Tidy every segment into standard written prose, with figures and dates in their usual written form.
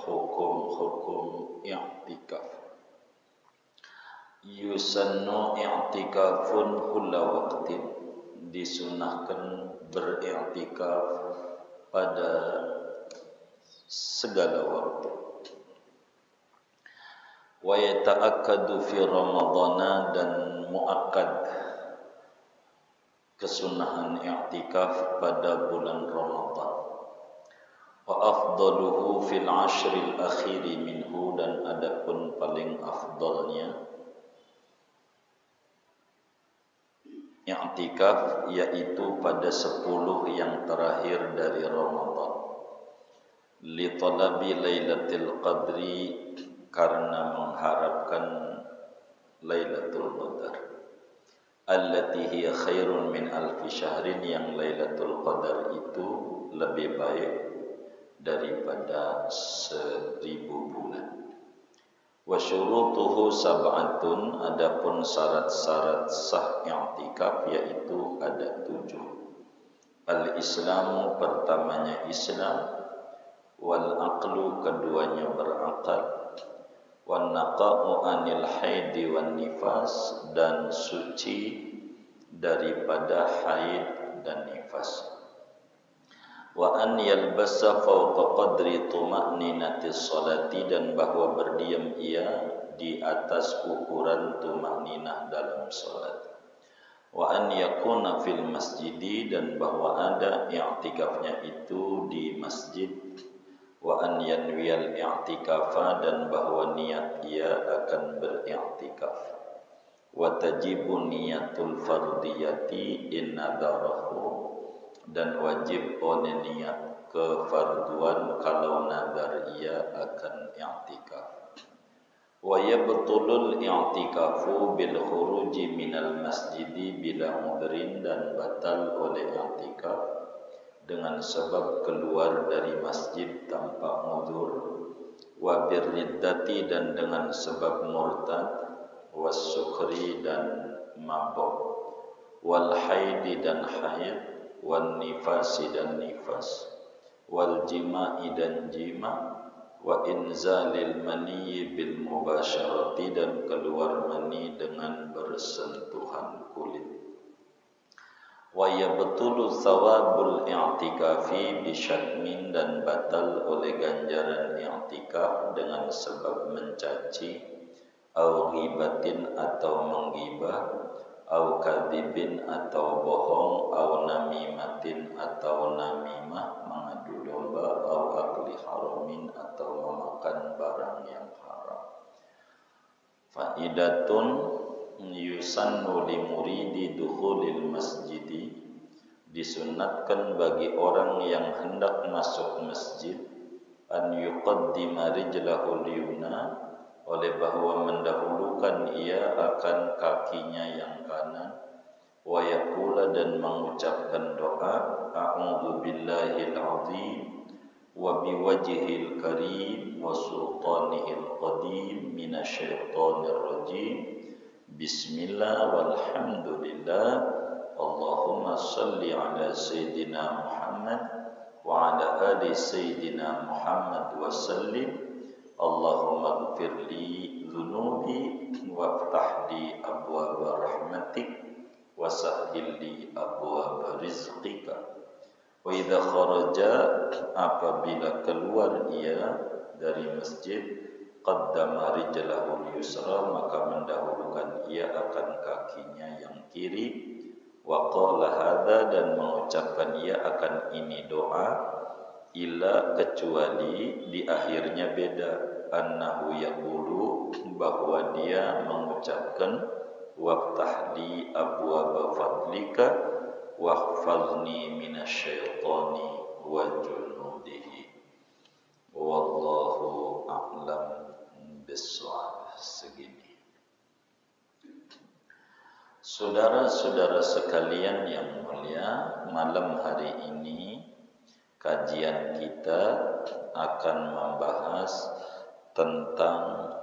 hukum-hukum i'tikaf. Yusannu i'tikafun kulla waqtin, disunahkan beriktikaf pada segala waktu. Wa yata'akkadu fi ramadhana, dan muakkad kesunahan i'tikaf pada bulan Ramadan. Wa afdaluhu fil ashril akhiri minhu, dan adapun paling afdalnya i'tikaf yaitu pada 10 yang terakhir dari Ramadan. Li talabi lailatul qadri, karena mengharapkan Lailatul Qadar. Allati hiya khairun min alfi syahrin, yang Lailatul Qadar itu lebih baik daripada 1000 bulan. Wa syurutuhu sab'atun, adapun syarat-syarat sah i'tikaf yaitu ada 7. Al-Islamu, pertamanya Islam, wal aqlu, keduanya berakal, wan naqa'u anil haidi wan nifas, dan suci daripada haid dan nifas. Wa an yalbasa fawqa qadri tuma'ninatis salati, dan bahwa berdiam ia di atas ukuran tuma'ninah dalam salat. Wa an yakuna fil masjidi, dan bahwa ada i'tikafnya itu di masjid. Wa an yanwiyal i'tikafa, dan bahwa niat ia akan beriktikaf. Wa tajibu niyatul fardiyati in nadarahu, dan wajib oleh niat kefarduan kalau nadar ia akan i'tikaf. Wa yabtulul i'tikafu bil khuruji minal masjidi bila udhrin, dan batal oleh i'tikaf dengan sebab keluar dari masjid tanpa uzur. Wa birriddati, dan dengan sebab murtad. Was sukri, dan mabuk. Wal haidi, dan haid. Wal nifasi, dan nifas. Wal jima'i, dan jima'. Wa inzalil mani bil mubasyarati, dan keluar mani dengan bersentuhan kulit. Wa yabtulu thawabul i'tikafi bisyatmin, dan batal oleh ganjaran i'tikaf dengan sebab mencaci, au ghibatin, atau menggibah, au kadhibin, atau bohong, au namimatin, atau namimah, mengadu domba, au akli haramin, atau memakan barang yang haram. Faidatun yusannu li muridi dukhulil masjidi, disunatkan bagi orang yang hendak masuk masjid, an yuqaddima rijlahul yumna, oleh bahwa mendahulukan ia akan kakinya yang kanan, wa yaqula, dan mengucapkan doa, a'udzu billahil azim wa biwajhil karim wa sultanihil qadim minasyaitonir rajim. Bismillah walhamdulillah, Allahumma salli ala Sayyidina Muhammad wa ala ali Sayyidina Muhammad wa sallim. Allahumma gfirli dhunubi waftah li abwaba rahmatik wa sahhil li abwaba rizqika. Wa idha kharaja, apabila keluar ia dari masjid, qaddama rijlahul yusra, maka mendahulukan ia akan kakinya yang kiri. Wa qala hadza, dan mengucapkan ia akan ini doa, ila, kecuali di akhirnya beda, annahu yaqulu, bahwa dia mengucapkan, waftah li abwaba fadlika wahfazni minasyaitani wa junudihi. Wallahu a'lam bissawab. Segini. Saudara-saudara sekalian yang mulia, malam hari ini kajian kita akan membahas tentang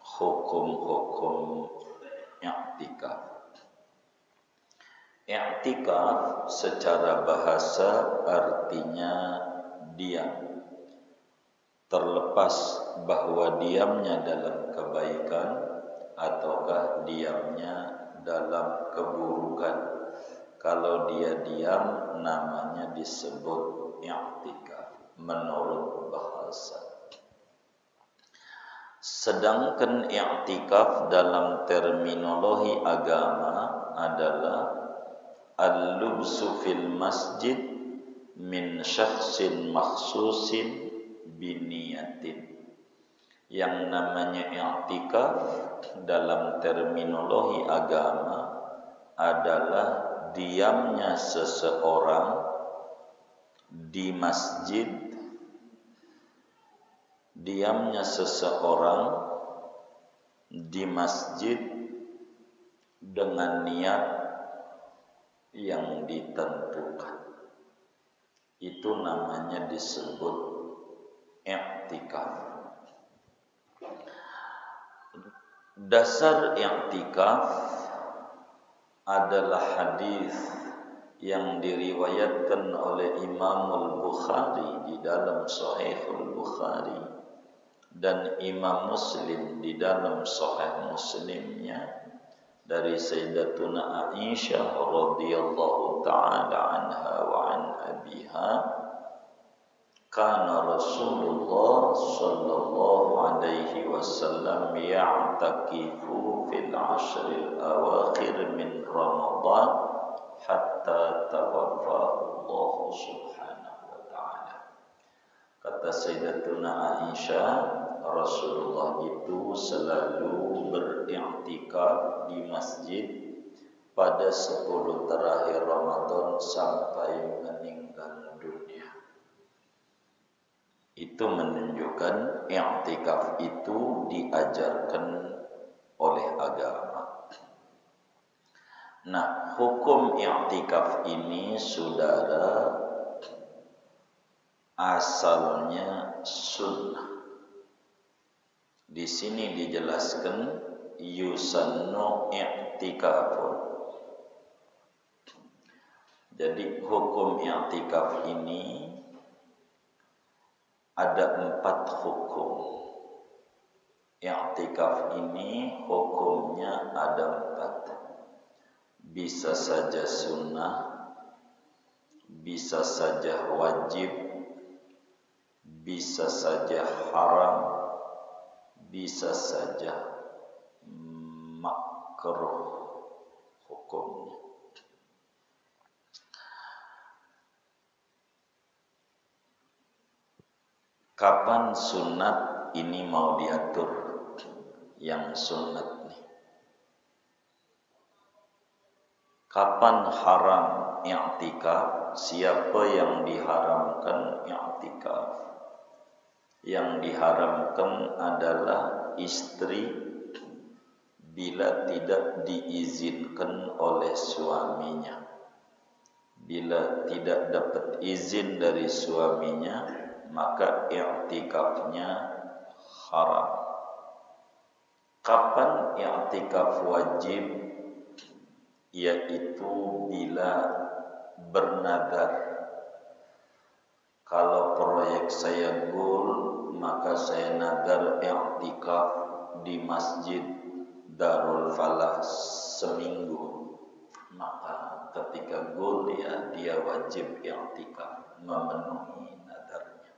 hukum-hukum i'tikaf. I'tikaf secara bahasa artinya diam. terlepas bahwa diamnya dalam kebaikan ataukah diamnya dalam keburukan. Kalau dia diam namanya disebut i'tikaf menurut bahasa. Sedangkan i'tikaf dalam terminologi agama adalah al-lubsu fil masjid min syakhsin makhsusin biniyatin. Yang namanya i'tikaf dalam terminologi agama adalah diamnya seseorang di masjid, dengan niat yang ditentukan. Itu namanya disebut i'tikaf. Dasar i'tikaf adalah hadis yang diriwayatkan oleh Imam Al-Bukhari di dalam Sahih Al-Bukhari dan Imam Muslim di dalam Sahih Muslimnya dari Sayyidatuna Aisyah radhiyallahu taala anha wa an abiha, kana Rasulullah sallallahu alaihi wasallam ya'takifu fil ashril awakhir min Ramadan hatta tawaffahu Allah subhanahu wa ta'ala. Kata Sayyidatuna Aisyah, Rasulullah itu selalu beriktikaf di masjid pada 10 terakhir Ramadan sampai meninggal dunia. Itu menunjukkan i'tikaf itu diajarkan oleh agama. Nah, hukum i'tikaf ini saudara asalnya sunnah. Di sini dijelaskan yusannu i'tikafun. Jadi hukum i'tikaf ini ada 4 hukum. I'tikaf ini hukumnya ada 4. Bisa saja sunnah, bisa saja wajib, bisa saja haram, bisa saja makruh hukumnya. Kapan sunat ini mau diatur? Yang sunat nih. Kapan haram i'tikaf? Siapa yang diharamkan i'tikaf? Yang diharamkan adalah istri bila tidak diizinkan oleh suaminya. Bila tidak dapat izin dari suaminya, maka i'tikafnya haram. Kapan i'tikaf wajib? Yaitu bila bernadar. Kalau proyek saya goal, maka saya nadar i'tikaf di Masjid Darul Falah seminggu. Maka ketika goal dia wajib i'tikaf, memenuhi nadarnya.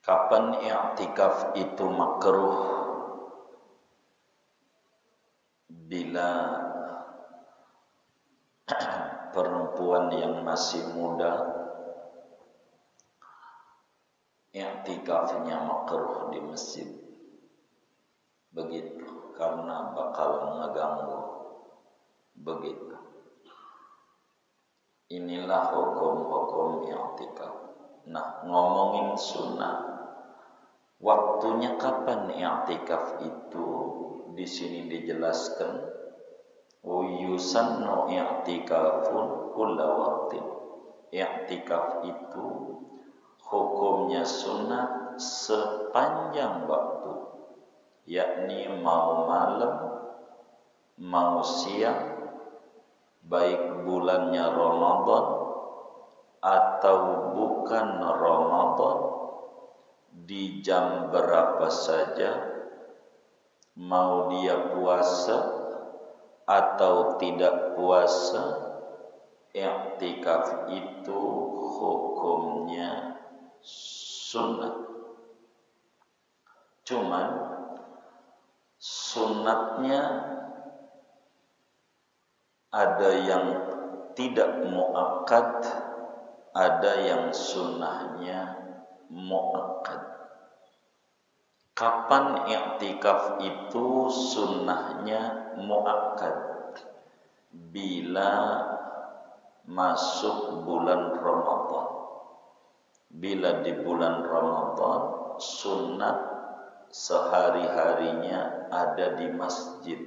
Kapan i'tikaf itu makruh? Bila perempuan yang masih muda i'tikafnya makruh di masjid. Begitu, karena bakal ngeganggu. Begitu. Inilah hukum-hukum i'tikaf. Nah, ngomongin sunnah, waktunya kapan i'tikaf itu di sini dijelaskan. Yusannu i'tikafun kulla waqtin. I'tikaf itu hukumnya sunat sepanjang waktu, yakni mau malam, mau siang, baik bulannya Ramadan atau bukan Ramadan, di jam berapa saja, mau dia puasa atau tidak puasa, i'tikaf itu hukumnya sunnah. Cuman sunnatnya ada yang tidak muakkad, ada yang sunnahnya muakkad. Kapan i'tikaf itu sunnahnya muakkad? Bila masuk bulan Ramadan. Bila di bulan Ramadan, sunnah sehari-harinya ada di masjid.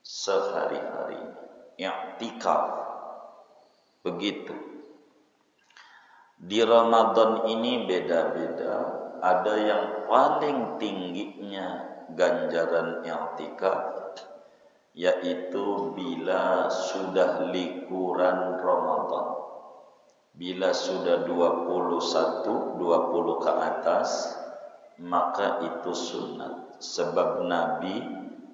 Sehari-harinya i'tikaf. Begitu. Di Ramadan ini beda-beda. Ada yang paling tingginya ganjaran i'tikaf, yaitu bila sudah likuran Ramadan. Bila sudah 20 ke atas, maka itu sunat. Sebab Nabi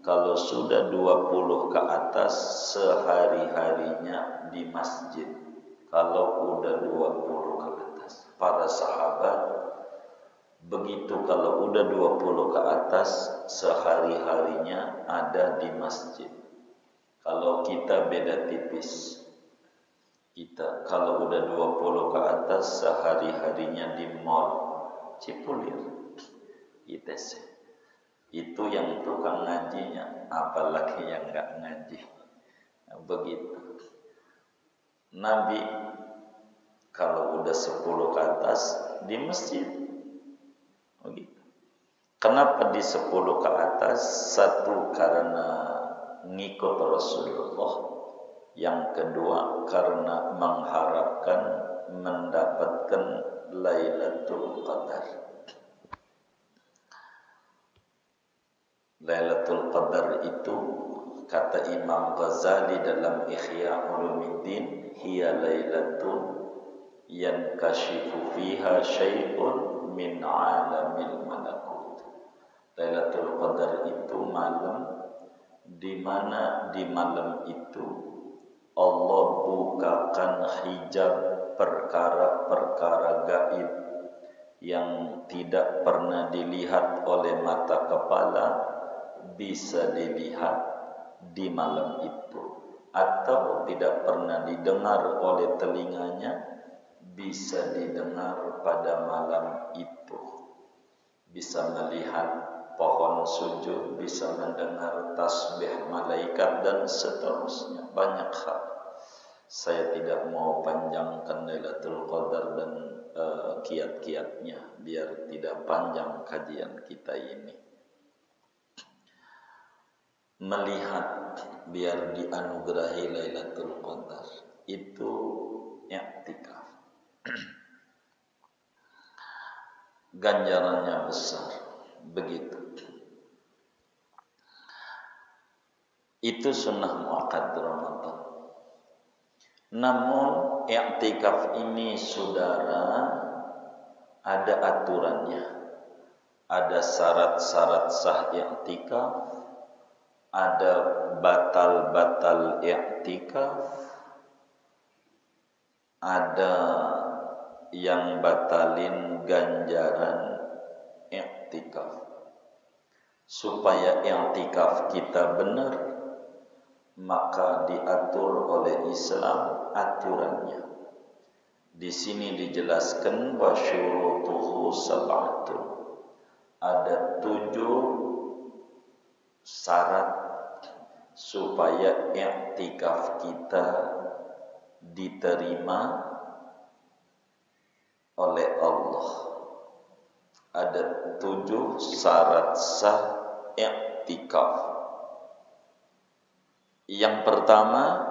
kalau sudah 20 ke atas sehari-harinya di masjid. Kalau udah 20 ke atas, para sahabat begitu, kalau udah 20 ke atas sehari-harinya ada di masjid. Kalau kita beda tipis. Kita kalau udah 20 ke atas sehari-harinya di mall Cipulir, ITC. Itu yang tukang ngajinya, apalagi yang enggak ngaji. Nah, begitu. Nabi kalau udah 10 ke atas di masjid. Begitu. Kenapa di 10 ke atas? Satu, karena ngikut Rasulullah. Yang kedua, karena mengharapkan mendapatkan Lailatul Qadar. Lailatul Qadar itu kata Imam Ghazali dalam Ihya Ulumuddin, hiya lailatun yankashifu fiha syai'un min alamil malakut. Lailatul Qadar itu malam di mana di malam itu Allah bukakan hijab perkara-perkara gaib yang tidak pernah dilihat oleh mata kepala, bisa dilihat di malam itu, atau tidak pernah didengar oleh telinganya, bisa didengar pada malam itu. Bisa melihat pohon sujud, bisa mendengar tasbih malaikat dan seterusnya, banyak hal. Saya tidak mau panjangkan Lailatul Qadar dan kiat-kiatnya, biar tidak panjang kajian kita ini. Melihat biar dianugerahi Lailatul Qadar itu i'tikaf. Ganjarannya besar, begitu. Itu sunnah muakkad Ramadan. Namun i'tikaf ini, saudara, ada aturannya. Ada syarat-syarat sah i'tikaf, ada batal-batal i'tikaf, ada yang batalin ganjaran i'tikaf. Supaya i'tikaf kita benar, maka diatur oleh Islam aturannya. Di sini dijelaskan wa syurutuhu sab'atun. Ada 7 syarat supaya i'tikaf kita diterima oleh Allah. Ada 7 syarat sah i'tikaf. Yang pertama,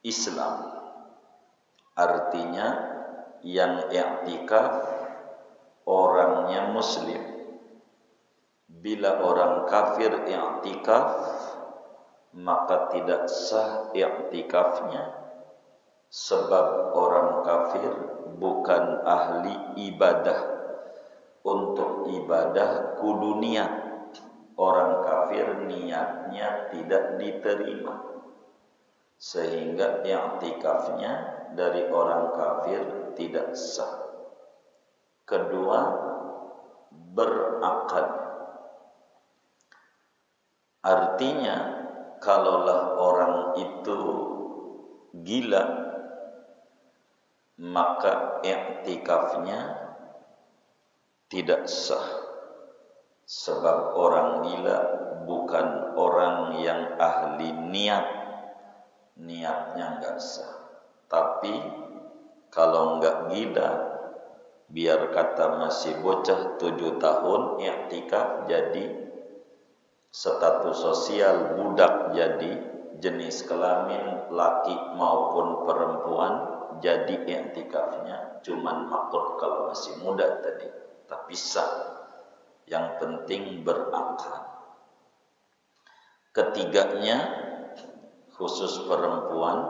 Islam. Artinya yang i'tikaf orangnya muslim. Bila orang kafir i'tikaf, maka tidak sah i'tikafnya, sebab orang kafir bukan ahli ibadah untuk ibadah kudu niat. Orang kafir niatnya tidak diterima, sehingga i'tikafnya dari orang kafir tidak sah. Kedua, berakad. Artinya, kalaulah orang itu gila, maka i'tikafnya tidak sah. Sebab orang gila bukan orang yang ahli niat, niatnya enggak sah. Tapi kalau enggak gila, biar kata masih bocah 7 tahun, i'tikaf jadi status sosial budak, jadi jenis kelamin laki maupun perempuan, jadi i'tikafnya cuman makruh kalau masih muda tadi, tapi sah. Yang penting berakal. Ketiganya khusus perempuan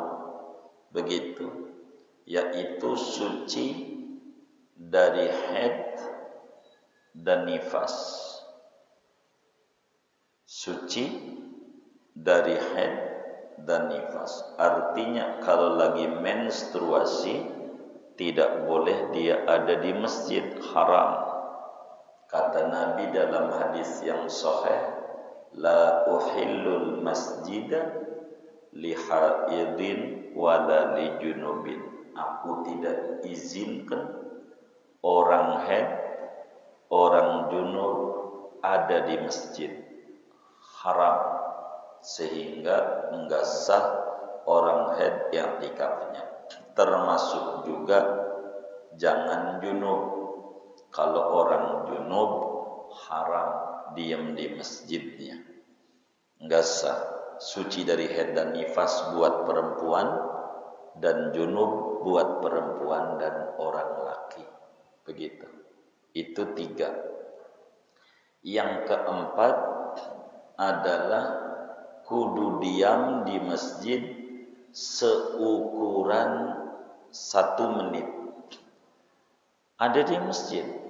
begitu, yaitu suci dari haid dan nifas. Suci dari haid dan nifas. Artinya kalau lagi menstruasi tidak boleh dia ada di masjid, haram. Kata Nabi dalam hadis yang sahih, la uhillul masjida li haidin wala li junubin. Aku tidak izinkan orang haid, orang junub ada di masjid. Haram. Sehingga enggak sah orang haid yang i'tikafnya. Termasuk juga jangan junub. Kalau orang junub haram diam di masjidnya, enggak sah. Suci dari haid dan nifas buat perempuan, dan junub buat perempuan dan orang laki. Begitu. Itu 3. Yang keempat adalah kudu diam di masjid seukuran 1 menit. Ada di masjid.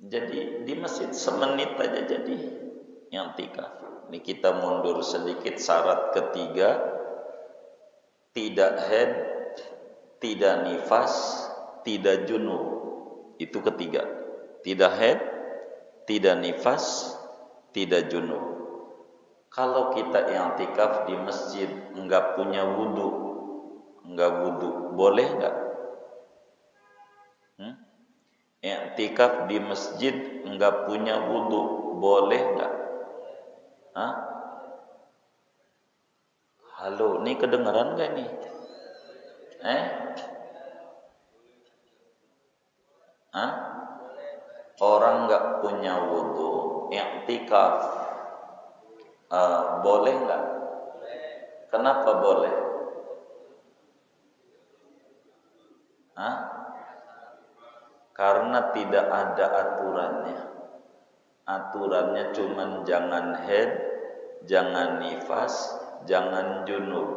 Jadi di masjid semenit aja jadi i'tikaf. Ini kita mundur sedikit, syarat ketiga, tidak haid, tidak nifas, tidak junub. Itu ketiga. Tidak haid, tidak nifas, tidak junub. Kalau kita i'tikaf di masjid enggak punya wudu, boleh enggak? I'tikaf di masjid enggak punya wudu, boleh enggak? Hah? Halo, ini kedengaran enggak nih? Orang enggak punya wudu, i'tikaf boleh enggak? Kenapa boleh? Karena tidak ada aturannya. Aturannya cuman jangan haid, jangan nifas, jangan junub.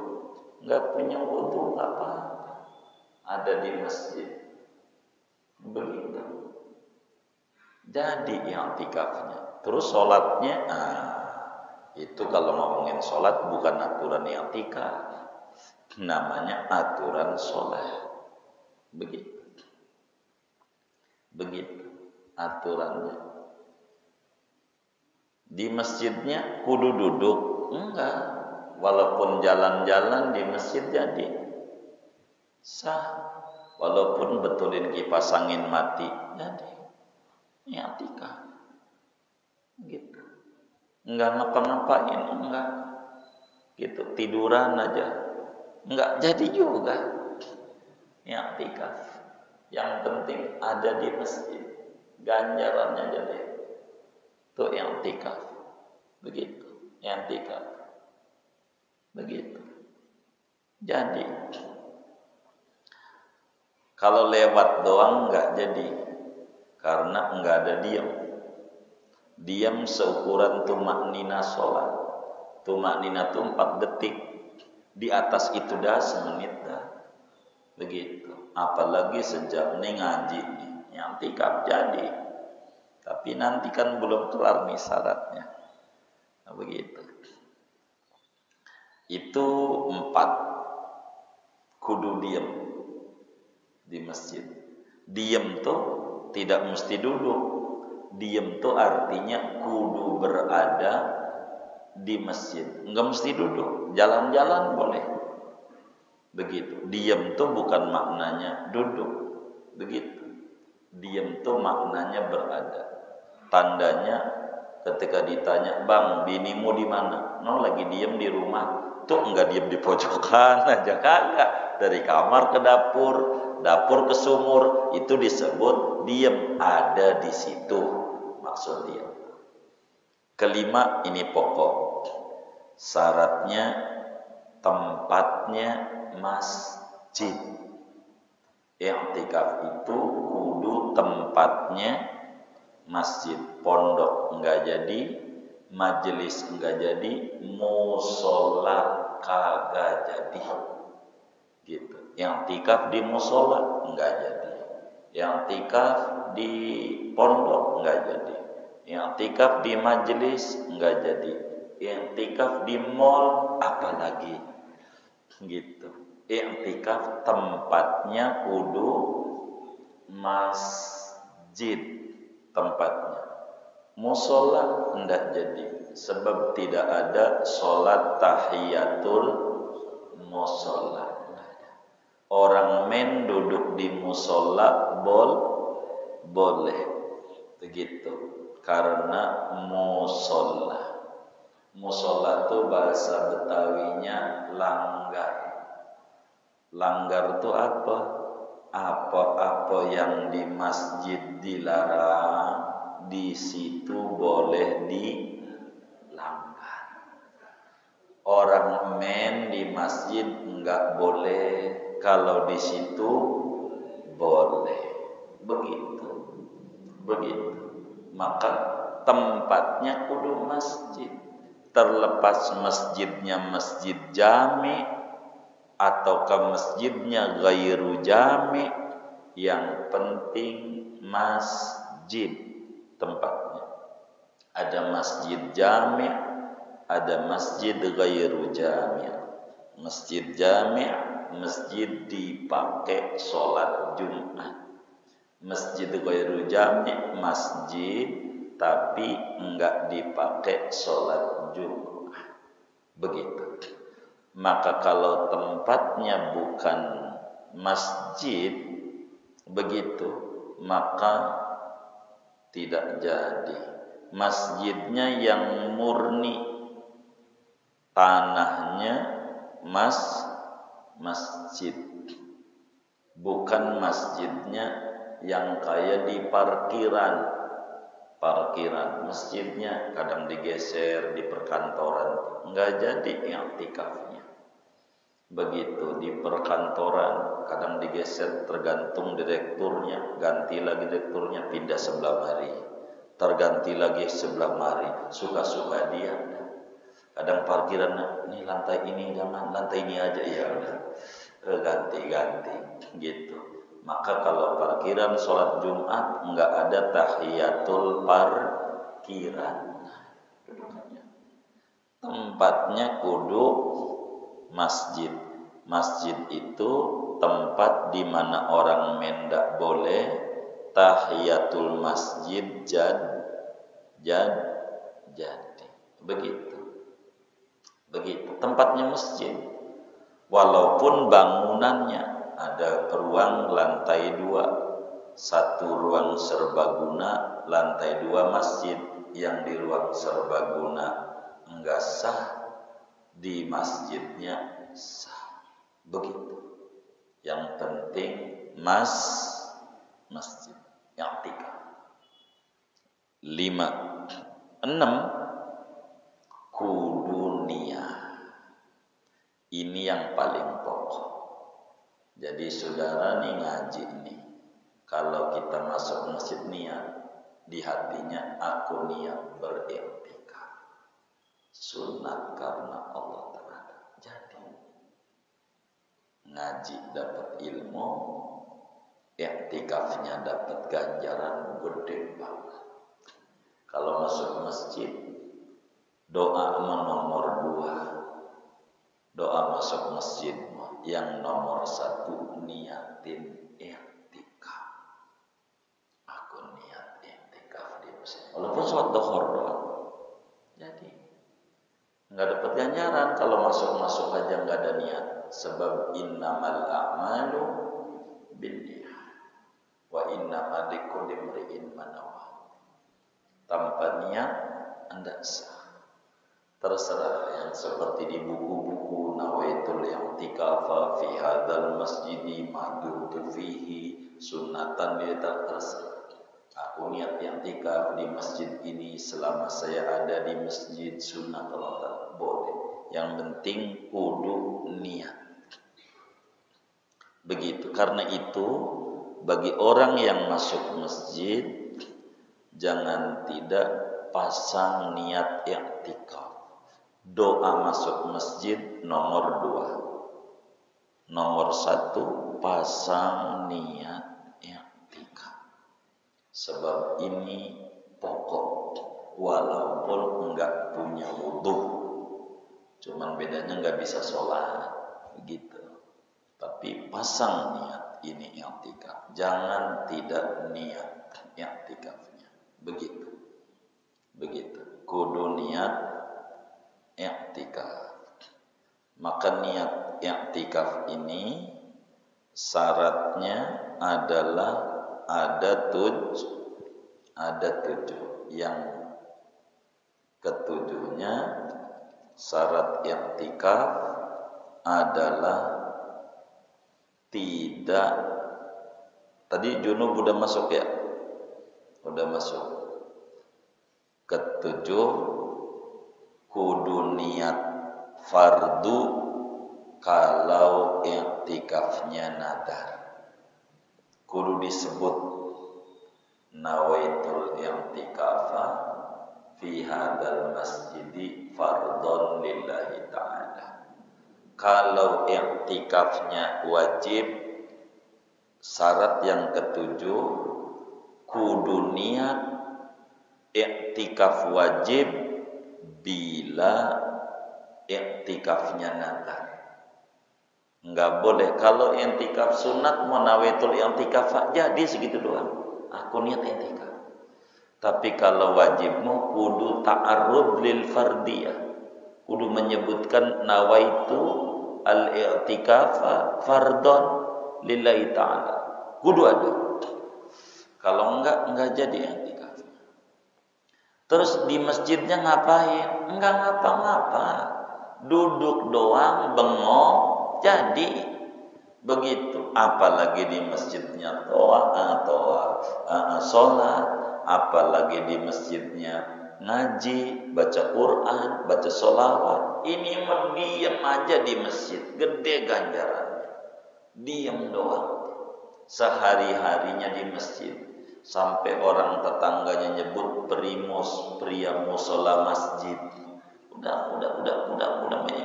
Enggak punya wudu apa-apa. Ada di masjid. Begitu. Jadi i'tikafnya. Terus sholatnya, itu kalau ngomongin sholat bukan aturan i'tikaf. Namanya aturan sholat. Begitu aturannya. Di masjidnya kudu duduk? Enggak. Walaupun jalan-jalan di masjid jadi sah. Walaupun betulin kipas angin mati jadi i'tikaf. Gitu. Enggak ngapa-ngapain, enggak. Gitu, tiduran aja. Enggak jadi juga i'tikaf. Yang penting ada di masjid, ganjarannya jadi itu i'tikaf. Begitu, i'tikaf. Begitu. Jadi kalau lewat doang enggak jadi, karena enggak ada diam. Diam seukuran tumaknina sholat. Tumaknina itu 4 detik. Di atas itu dah semenit dah. Begitu. Apalagi sejam nih ngaji nih, I'tikaf jadi. Tapi nanti kan belum kelar nih syaratnya. Nah, begitu. Itu 4. Kudu diem di masjid. Diem tuh tidak mesti duduk. Diem tuh artinya kudu berada di masjid. Enggak mesti duduk. Jalan-jalan boleh. Begitu. Diem tuh bukan maknanya duduk. Begitu. Diem tuh maknanya berada. Tandanya ketika ditanya, "Bang, binimu di mana?" "No, lagi diem di rumah." Tuh enggak diem di pojokan aja, kagak. Dari kamar ke dapur, dapur ke sumur, itu disebut diem, ada di situ maksud dia. Kelima, ini pokok. Syaratnya tempatnya masjid. I'tikaf itu kudu tempatnya masjid. Pondok enggak jadi, majelis enggak jadi, musola kagak jadi. Gitu. I'tikaf di musola enggak jadi. I'tikaf di pondok enggak jadi. I'tikaf di majelis enggak jadi. I'tikaf di mall apalagi. Gitu. I'tikaf tempatnya kudu masjid tempatnya. Musola enggak jadi sebab tidak ada sholat tahiyatul musola. Orang men duduk di musola boleh begitu karena musola. Musola itu bahasa Betawinya langgar. Langgar itu apa? Apa-apa yang di masjid dilarang, di situ boleh dilanggar. Orang men di masjid enggak boleh, kalau di situ boleh. Begitu. Maka tempatnya kudu masjid. Terlepas masjidnya masjid jami ataukah masjidnya ghairu jami, yang penting masjid tempatnya. Ada masjid jami, ada masjid ghairu jami. Masjid jami, masjid dipakai sholat Jumat. Masjid ghairu jami, masjid tapi enggak dipakai sholat Jumat. Begitu. Maka kalau tempatnya bukan masjid, begitu, maka tidak jadi. Masjidnya yang murni, tanahnya masjid, bukan masjidnya yang kayak di parkiran. Masjidnya kadang digeser di perkantoran, enggak jadi i'tikafnya. Begitu di perkantoran kadang digeser tergantung direkturnya, ganti lagi direkturnya, pindah sebelah mari, terganti lagi sebelah mari, suka-suka dia. Kadang parkiran ini lantai ini jangan, lantai ini aja ya udah, ganti-ganti gitu. Maka kalau parkiran sholat Jumat enggak ada tahiyatul parkiran. Tempatnya kudu masjid. Masjid itu tempat di mana orang mendak boleh tahiyatul masjid jadi. Begitu. Tempatnya masjid. Walaupun bangunannya ada ruang lantai 2, satu ruang serbaguna, lantai 2 masjid. Yang di ruang serbaguna enggak sah, di masjidnya sah. Begitu. Yang penting masjid. I'tikaf. 5. 6. Kudu niat. Ini yang paling pokok. Jadi saudara nih ngaji nih, kalau kita masuk masjid niat, di hatinya aku niat beriktikaf, sunat karena Allah Ta'ala. Jadi ngaji dapat ilmu, i'tikafnya dapat ganjaran gede banget. Kalau masuk masjid, doa nomor 2. Doa masuk masjid yang nomor 1 niatin i'tikaf. Aku niat i'tikaf di masjid. Walaupun sholat duhur doang. Jadi nggak dapat ganjaran kalau masuk aja nggak ada niat. Sebab innamal a'malu binniyah wa innamal likulli imri'in ma nawa. Tanpa niat Anda sah. Terserah yang seperti di buku-buku nawaitul i'tikafa fi hadzal masjidi ma dumtu fihi sunnatan terserah. Aku niat i'tikaf di masjid ini selama saya ada di masjid sunnah Allah boleh. Yang penting kudu niat. Begitu. Karena itu bagi orang yang masuk masjid jangan tidak pasang niat i'tikaf. Doa masuk masjid nomor 2. Nomor 1 pasang niat i'tikaf. Sebab ini pokok walaupun enggak punya wudu. Cuman bedanya enggak bisa sholat begitu. Tapi pasang niat ini i'tikaf. Jangan tidak niat i'tikafnya. Begitu. Kudu niat i'tikaf. Maka niat i'tikaf ini syaratnya adalah ada 7. Yang ketujuhnya syarat i'tikaf adalah tidak, tadi junub udah masuk ya? Udah masuk. Ketujuh, kudu niat fardu kalau i'tikafnya nadar. Kudu disebut nawaitul i'tikafa fi hadzal masjidi fardhon lillahi ta'ala. Kalau i'tikafnya wajib, syarat yang ketujuh kudu niat i'tikaf wajib bila i'tikafnya nadar. Enggak boleh kalau i'tikaf sunat mau nawaitul i'tikaf jadi segitu doang. Aku niat i'tikaf. Tapi kalau wajibmu kudu ta'arrud lil fardiyah. Kudu menyebutkan nawaitu al-i'tikafa fardhon lillahi ta'ala. Kudu ada. Kalau enggak jadi i'tikaf. Terus di masjidnya ngapain? Enggak ngapa-ngapa. Duduk doang, bengong, jadi. Begitu. Apalagi di masjidnya sholat, apalagi di masjidnya ngaji, baca Quran, baca sholawat. Ini diam aja di masjid, gede ganjarannya. Diam doang. Sehari-harinya di masjid. Sampai orang tetangganya nyebut primus, pria musola masjid. Udah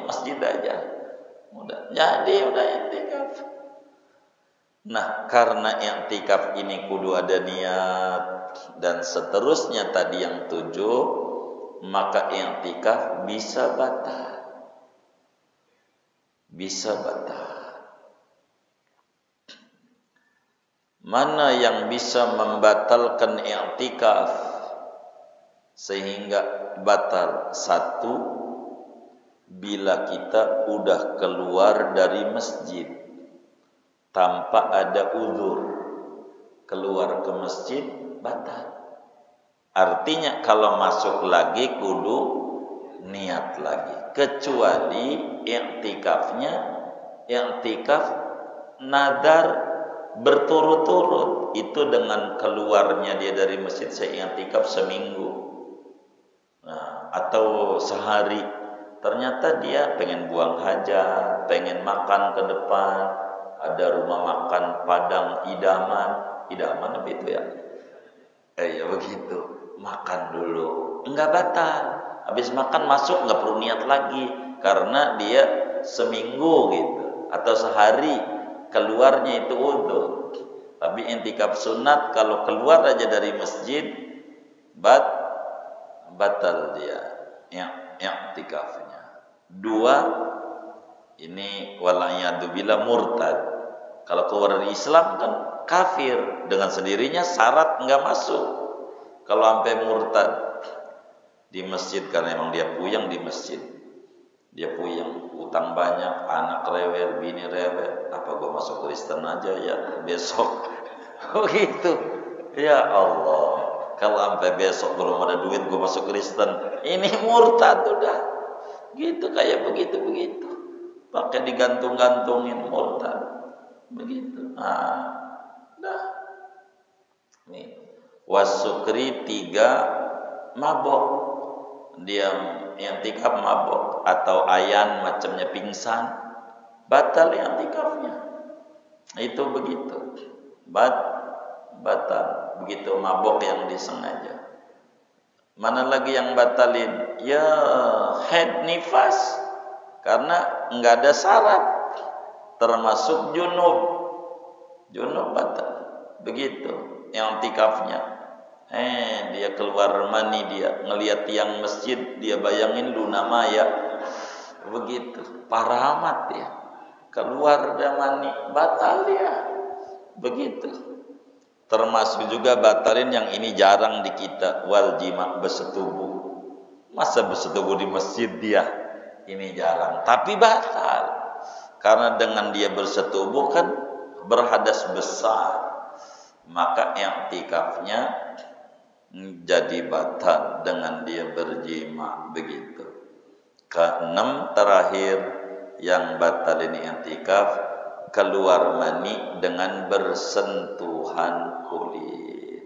masjid aja. Jadi udah i'tikaf. Nah, karena i'tikaf ini kudu ada niat dan seterusnya tadi yang 7, maka i'tikaf bisa batal. Mana yang bisa membatalkan i'tikaf sehingga batal? 1, bila kita udah keluar dari masjid tanpa ada uzur, keluar ke masjid batal. Artinya kalau masuk lagi kudu niat lagi. Kecuali i'tikaf nadar berturut-turut, itu dengan keluarnya dia dari masjid saya i'tikaf seminggu, atau sehari. Ternyata dia pengen buang hajat, pengen makan ke depan, ada rumah makan Padang idaman apa itu ya? Ya begitu, makan dulu, enggak batal. Habis makan masuk enggak perlu niat lagi, karena dia seminggu gitu atau sehari keluarnya itu wudu. Tapi i'tikaf sunat kalau keluar aja dari masjid batal dia i'tikafnya. Dua, ini wala'iyadu bila murtad. Kalau keluar dari Islam kan kafir, dengan sendirinya syarat enggak masuk. Kalau sampai murtad di masjid karena emang dia puyeng di masjid, dia puyeng, utang banyak, anak rewel, bini rewel, apa gua masuk Kristen aja ya besok. Oh gitu. Ya Allah, kalau sampai besok belum ada duit gua masuk Kristen, ini murtad udah. Gitu kayak begitu. Pakai digantung-gantungin murtad. Begitu. Dah. Nih. Wasukri 3, mabok. Dia i'tikaf mabok atau ayan macamnya pingsan, batal i'tikafnya. Itu begitu. Batal. Begitu mabok yang disengaja. Mana lagi yang batalin? Ya haid nifas. Karena enggak ada syarat. Termasuk junub batal. Begitu i'tikafnya. Dia keluar mani, dia ngelihat tiang masjid, dia bayangin Luna Maya. Begitu, parah amat ya. Keluar dia mani, batal dia. Begitu. Termasuk juga batalin yang ini jarang di kita, wal jima' bersetubuh. Masa bersetubuh di masjid dia? Ini jarang, tapi batal. Karena dengan dia bersetubuh kan berhadas besar. Maka i'tikafnya jadi batal dengan dia berjima. Begitu. Keenam terakhir yang batal ini i'tikaf, keluar mani dengan bersentuhan kulit.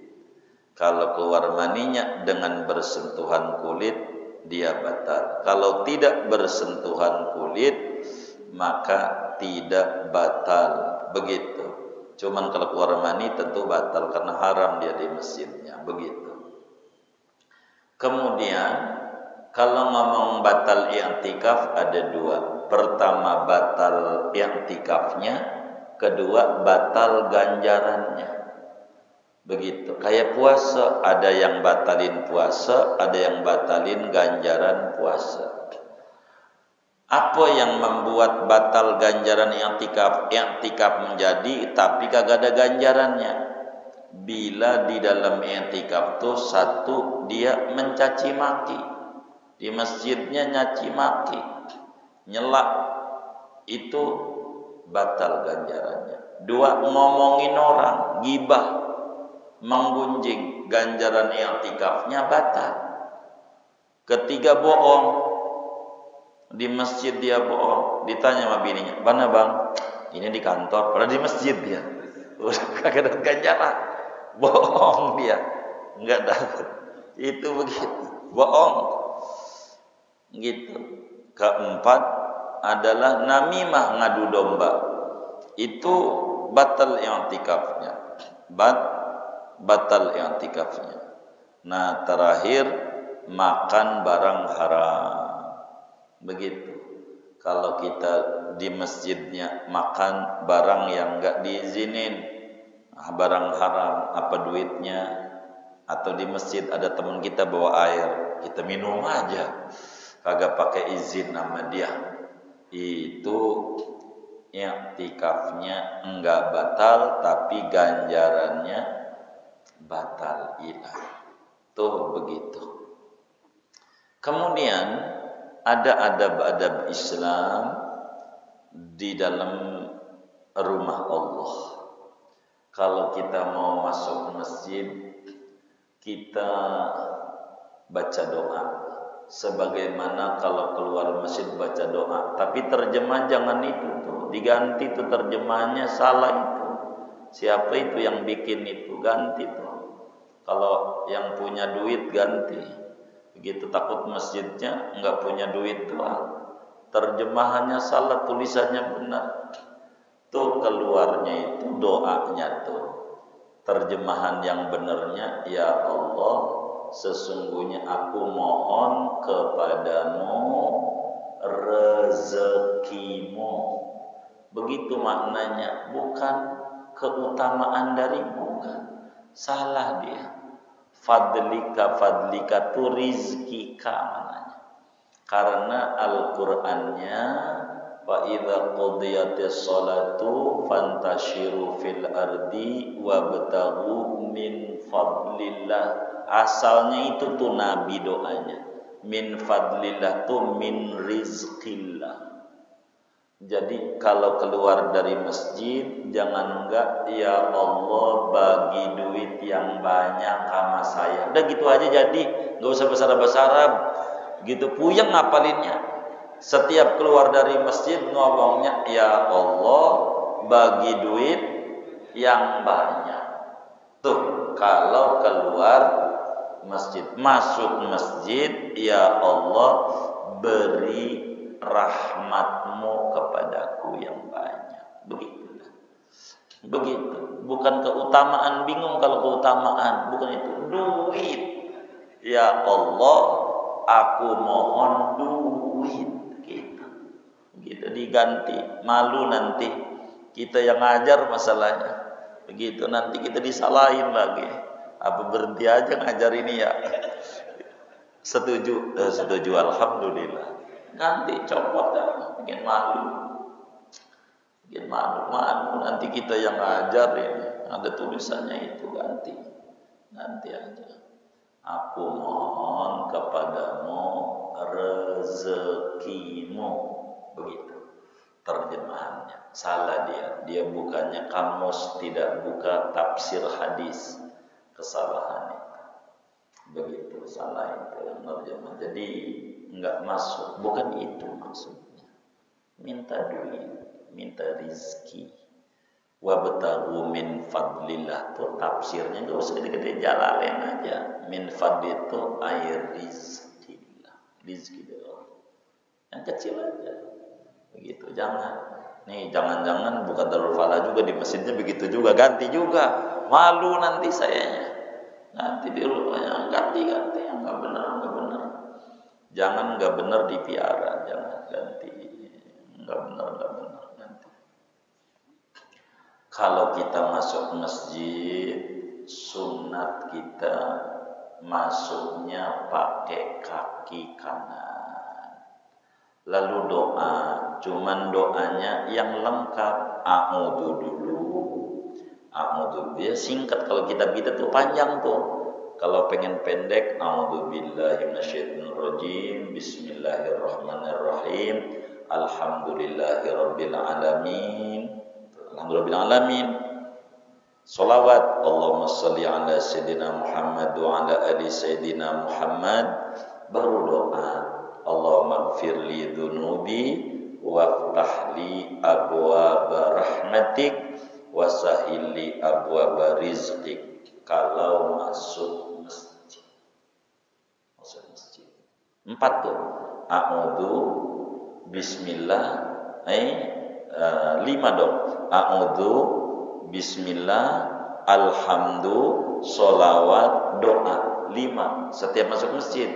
Kalau keluar maninya dengan bersentuhan kulit, dia batal. Kalau tidak bersentuhan kulit, maka tidak batal. Begitu. Cuman kalau keluar mani tentu batal karena haram dia di masjidnya. Begitu. Kemudian kalau ngomong batal i'tikaf ada dua. Pertama batal i'tikafnya, kedua batal ganjarannya. Begitu. Kayak puasa, ada yang batalin puasa, ada yang batalin ganjaran puasa. Apa yang membuat batal ganjaran i'tikaf? I'tikaf menjadi tapi kagak ada ganjarannya. Bila di dalam i'tikaf tuh satu, dia mencaci maki. Di masjidnya nyaci maki, nyelak, itu batal ganjarannya. Dua, ngomongin orang, gibah, menggunjing, ganjaran i'tikafnya batal. Ketiga, bohong. Di masjid dia bohong, ditanya sama bininya, "Mana bang?" "Ini di kantor." Padahal di masjid dia. Udah kagak dapat ganjaran. Bohong dia, enggak dapat. Itu begitu, bohong. Gitu. Keempat adalah namimah, ngadu domba. Itu batal i'tikafnya. Batal i'tikafnya. Nah, terakhir makan barang haram. Begitu. Kalau kita di masjidnya makan barang yang enggak diizinin, barang haram, apa duitnya, atau di masjid ada teman kita bawa air, kita minum aja, kagak pakai izin sama dia, itu i'tikafnya enggak batal tapi ganjarannya batal hilang. Tuh begitu. Kemudian ada adab-adab Islam di dalam rumah Allah. Kalau kita mau masuk masjid, kita baca doa. Sebagaimana kalau keluar masjid baca doa. Tapi terjemahan jangan itu tuh, diganti tuh terjemahannya, salah itu. Siapa itu yang bikin itu? Ganti tuh. Kalau yang punya duit ganti. Begitu, takut masjidnya enggak punya duit tuh. Terjemahannya salah, tulisannya benar. Tuh keluarnya itu doanya tuh. Terjemahan yang benarnya, ya Allah, sesungguhnya aku mohon kepadamu rezekimu. Begitu maknanya, bukan keutamaan darimu, bukan. Salah dia. Fadlika tu rizkika mananya. Karena Al-Qur'annya wa idza qudiyatis sholatu fantashiru fil ardi wabtaghu min fadlillah. Asalnya itu tuh Nabi doanya. Min fadlillah tuh min rizqillah. Jadi kalau keluar dari masjid jangan enggak ya Allah bagi duit yang banyak sama saya. Udah gitu aja jadi, enggak usah besar-besaran. Gitu puyeng ngapalinnya. Setiap keluar dari masjid ngomongnya ya Allah bagi duit yang banyak. Tuh, kalau keluar masjid, masuk masjid ya Allah beri rahmatmu kepadaku yang banyak. Begitu. Bukan keutamaan, bingung kalau keutamaan. Bukan itu. Duit. Ya Allah, aku mohon duit. Gitu diganti. Malu nanti. Kita yang ngajar masalahnya. Begitu. Nanti kita disalahin lagi. Apa berhenti aja ngajar ini ya? Setuju. Setuju. Alhamdulillah. Ganti, copot dah, bikin malu, nanti kita yang ngajar ini ada tulisannya itu ganti aja. Aku mohon kepadamu rezekimu, begitu terjemahannya. Salah dia bukannya kamus, tidak buka tafsir hadis, kesalahan itu, begitu salah itu yang terjemah. Jadi enggak masuk, bukan itu maksudnya. Minta duit, minta rizki. Wabtaghu min fadlillah tuh tafsirnya enggak usah gede-gede Jalalain aja. Min fadl itu air rizkillah, rizki dari Allah. Yang kecil aja. Begitu, jangan. Nih, jangan-jangan bukan Darul Falah juga di masjidnya begitu juga, ganti juga. Malu nanti sayanya. Ganti di rumahnya, ganti yang enggak benar. Jangan enggak benar dipiara, jangan ganti. Enggak benar nanti. Kalau kita masuk masjid, sunat kita masuknya pakai kaki kanan. Lalu doa, cuman doanya yang lengkap. A'udzu dulu. A'udzu dia singkat, kalau kita tuh panjang tuh. Kalau pengen pendek, a'udzubillahi minasyaitonirrajim, bismillahirrahmanirrahim, alhamdulillahirabbil alamin. Alhamdulillahirabbil alamin. Shalawat, Allahumma shalli ala sayyidina Muhammad wa ala ali sayyidina Muhammad. Baru doa, Allahumma ighfirli dzunubi waftah li abwaaba rahmatik wa sahhil li abwaaba rizqik. Kalau masuk masjid. 4 tuh. A'udzu, bismillah, 5 dong. A'udzu, bismillah, alhamdu, sholawat, doa. 5. Setiap masuk masjid.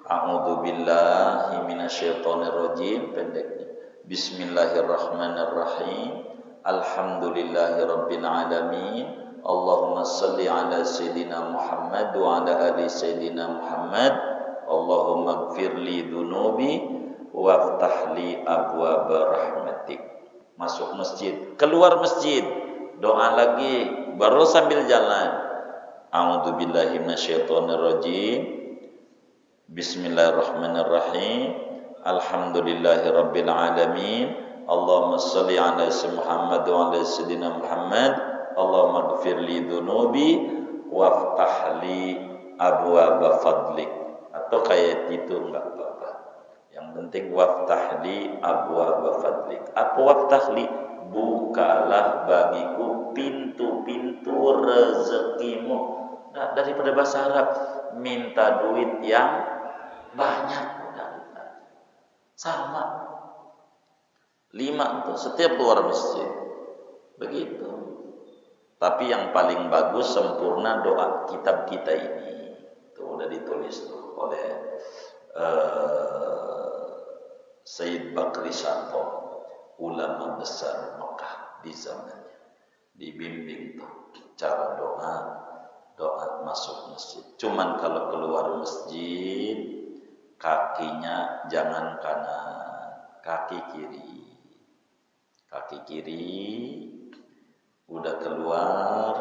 A'udzu billahi minasyaitonirrajim, pendeknya. Bismillahirrahmanirrahim. Alhamdulillahirabbil alamin. Allahumma shalli ala sayyidina Muhammad wa ala ali sayyidina Muhammad. Allahumma ighfirli dzunubi waftah li abwaaba rahmatik. Masuk masjid, keluar masjid, doa lagi, baru sambil jalan. A'udzu billahi minasyaitonir rajim. Bismillahirrahmanirrahim. Alhamdulillahirabbil alamin. Allahumma shalli ala sayyidina Muhammad wa ala sayyidina Muhammad. Allahumma ighfirli dzunubi waftah li abwaaba fadlik. Atau kayak itu enggak apa-apa. Yang penting waftah li abwaaba fadlik. Apa waftah li? Bukalah bagiku pintu-pintu rezekimu. Nah, daripada bahasa Arab minta duit yang banyak, sama. 5 tuh setiap keluar masjid. Begitu. Tapi yang paling bagus sempurna doa kitab kita ini. Tuh udah ditulis tuh oleh Sayyid Bakri Sato, ulama besar Mekah. di zamannya. Dibimbing tuh cara doa masuk masjid. Cuman kalau keluar masjid, kakinya jangan kanan, kaki kiri. Kaki kiri udah keluar,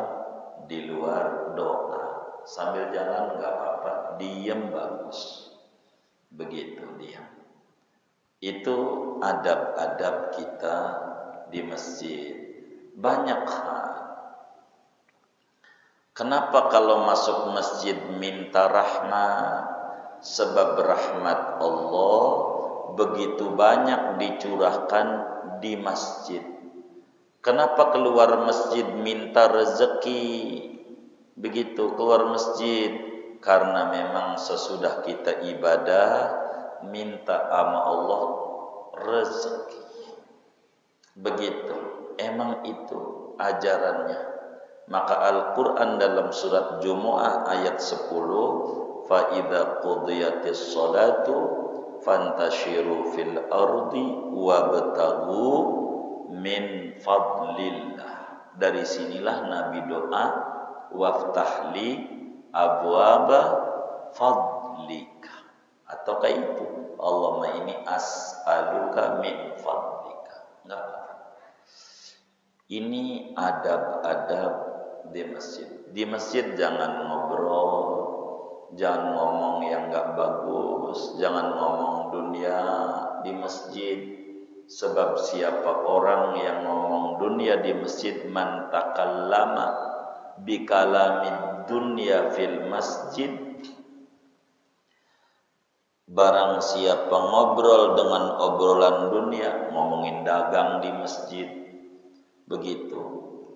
di luar doa. Sambil jalan nggak apa-apa, diem bagus. Begitu dia. Itu adab-adab kita di masjid. Banyak hal. Kenapa kalau masuk masjid minta rahmat? Sebab rahmat Allah begitu banyak dicurahkan di masjid. Kenapa keluar masjid minta rezeki? Begitu keluar masjid, karena memang sesudah kita ibadah minta sama Allah rezeki. Begitu, emang itu ajarannya. Maka Al-Quran dalam surat Jumu'ah ayat 10, fa idza qudiyatis sholatu fantashiru fil ardi wabtaghu min fadlillah. Dari sinilah Nabi doa, waftahli abwaba fadlika. Ataukah itu Allahumma ini as'aluka min fadlika. Enggak apa-apa. Ini adab-adab di masjid. Di masjid jangan ngobrol, jangan ngomong yang enggak bagus, jangan ngomong dunia di masjid. Sebab siapa orang yang ngomong dunia di masjid, man takallama bikalamid dunya fil masjid, barang siapa ngobrol dengan obrolan dunia, ngomongin dagang di masjid, begitu,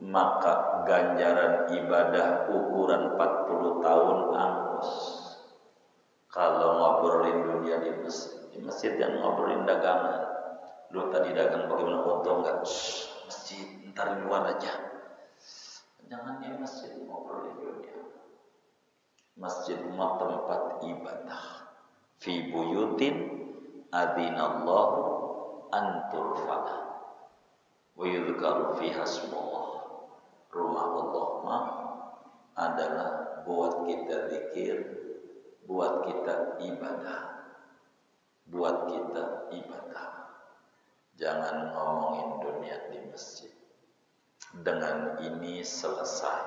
maka ganjaran ibadah ukuran 40 tahun angus. Kalau ngobrolin dunia di masjid jangan ngobrolin dagangan. Lu tadi dagang bagaimana, untung enggak? Masjid, ntar di luar aja. Jangan di masjid ngobrolin dunia. Masjid mah tempat ibadah. Fi buyutin adzinallahu an turfa'a wa yudhkaru fiha ismullah. Rumah Allah mah adalah buat kita zikir, buat kita ibadah. Buat kita ibadah. Jangan ngomongin dunia di masjid. Dengan ini selesai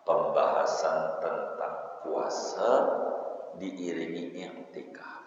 pembahasan tentang puasa diiringi i'tikaf.